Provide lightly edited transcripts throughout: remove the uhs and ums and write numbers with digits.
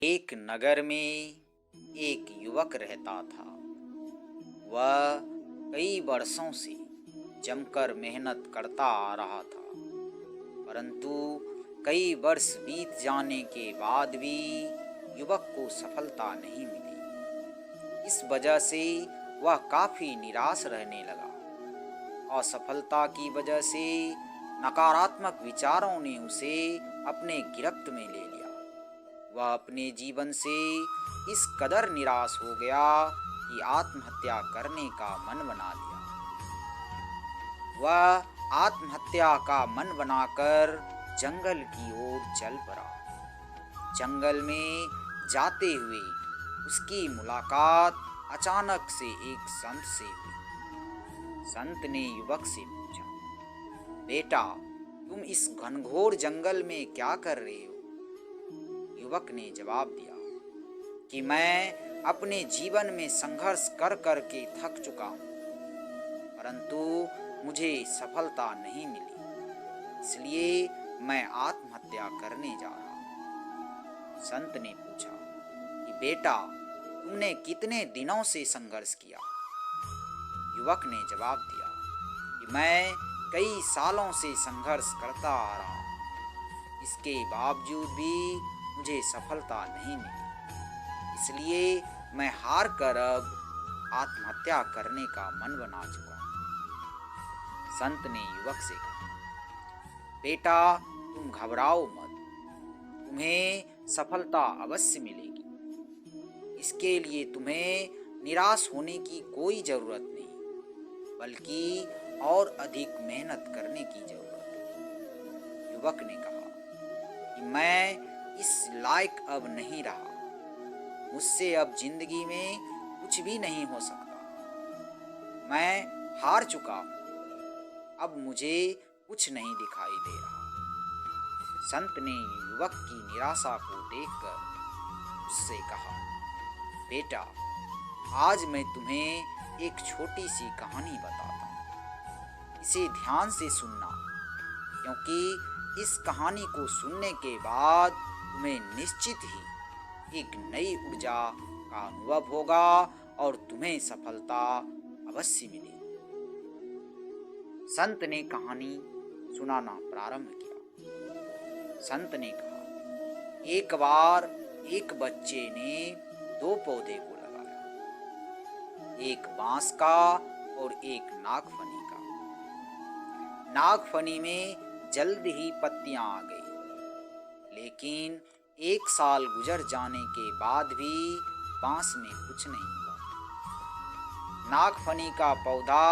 एक नगर में एक युवक रहता था। वह कई वर्षों से जमकर मेहनत करता आ रहा था, परंतु कई वर्ष बीत जाने के बाद भी युवक को सफलता नहीं मिली। इस वजह से वह काफी निराश रहने लगा। असफलता की वजह से नकारात्मक विचारों ने उसे अपने गिरफ्त में ले लिया। वह अपने जीवन से इस कदर निराश हो गया कि आत्महत्या करने का मन बना लिया। वह आत्महत्या का मन बनाकर जंगल की ओर चल पड़ा। जंगल में जाते हुए उसकी मुलाकात अचानक से एक संत से हुई। संत ने युवक से पूछा, बेटा, तुम इस घनघोर जंगल में क्या कर रहे हो? युवक ने जवाब दिया कि मैं अपने जीवन में संघर्ष कर कर के थक चुका हूँ, परंतु मुझे सफलता नहीं मिली, इसलिए मैं आत्महत्या करने जा रहा हूँ। संत ने पूछा कि बेटा, तुमने कितने दिनों से संघर्ष किया? युवक ने जवाब दिया कि मैं कई सालों से संघर्ष करता आ रहा हूँ, इसके बावजूद भी मुझे सफलता नहीं मिली, इसलिए मैं हार कर अब आत्महत्या करने का मन बना चुका हूँ। संत ने युवक से कहा, बेटा, तुम घबराओ मत, तुम्हें सफलता अवश्य मिलेगी। इसके लिए तुम्हें निराश होने की कोई जरूरत नहीं, बल्कि और अधिक मेहनत करने की जरूरत है। युवक ने कहा कि मैं इस लायक अब नहीं रहा, मुझसे अब जिंदगी में कुछ भी नहीं हो सकता। मैं हार चुका हूँ, अब मुझे कुछ नहीं दिखाई दे रहा। संत ने युवक की निराशा को देखकर उससे कहा, बेटा, आज मैं तुम्हें एक छोटी सी कहानी बताता हूँ। इसे ध्यान से सुनना, क्योंकि इस कहानी को सुनने के बाद तुम्हें निश्चित ही एक नई ऊर्जा का अनुभव होगा और तुम्हें सफलता अवश्य मिलेगी। संत ने कहानी सुनाना प्रारंभ किया। संत ने कहा, एक बार एक बच्चे ने दो पौधे को लगाया, एक बांस का और एक नागफनी का। नागफनी में जल्द ही पत्तियां आ गई, लेकिन एक साल गुजर जाने के बाद भी बांस में कुछ नहीं हुआ। नागफनी का पौधा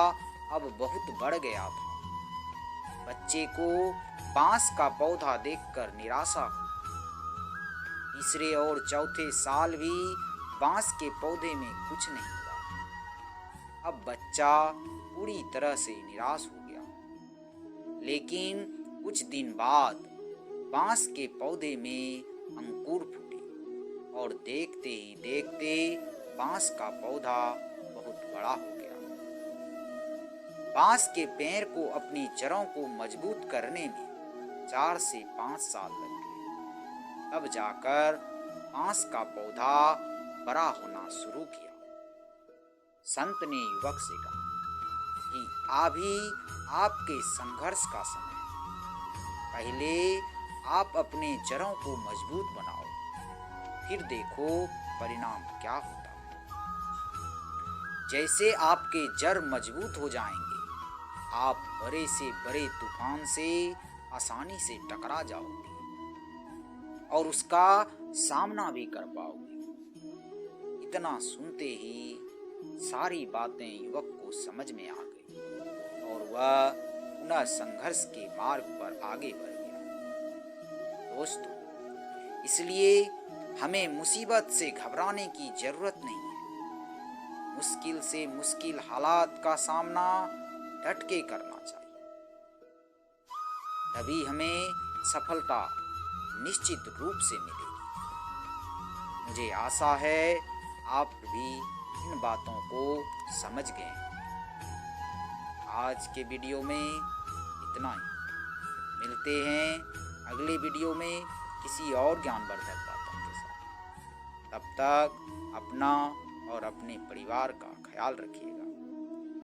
अब बहुत बढ़ गया था। बच्चे को बांस का पौधा देखकर निराशा हुई। तीसरे और चौथे साल भी बांस के पौधे में कुछ नहीं हुआ। अब बच्चा पूरी तरह से निराश हो गया। लेकिन कुछ दिन बाद बांस के पौधे में अंकुर फूटे और देखते ही देखते बांस का पौधा बहुत बड़ा हो गया। बांस के पेड़ को अपनी जड़ों को मजबूत करने में 4 से 5 साल लग गए। तब जाकर बांस का पौधा बड़ा होना शुरू किया। संत ने युवक से कहा कि अभी आपके संघर्ष का समय है। पहले आप अपने जड़ों को मजबूत बनाओ, फिर देखो परिणाम क्या होता है। जैसे आपके जड़ मजबूत हो जाएंगे, आप बड़े से बड़े तूफान से आसानी से टकरा जाओगे और उसका सामना भी कर पाओगे। इतना सुनते ही सारी बातें युवक को समझ में आ गई और वह पुनः संघर्ष के मार्ग पर आगे बढ़ गया। दोस्तों, इसलिए हमें मुसीबत से घबराने की जरूरत नहीं है। मुश्किल से मुश्किल हालात का सामना डट के करना चाहिए, तभी हमें सफलता निश्चित रूप से मिलेगी। मुझे आशा है आप भी इन बातों को समझ गए हैं। आज के वीडियो में इतना ही। मिलते हैं अगले वीडियो में किसी और ज्ञानवर्धक बातों के साथ। तब तक अपना और अपने परिवार का ख्याल रखिएगा।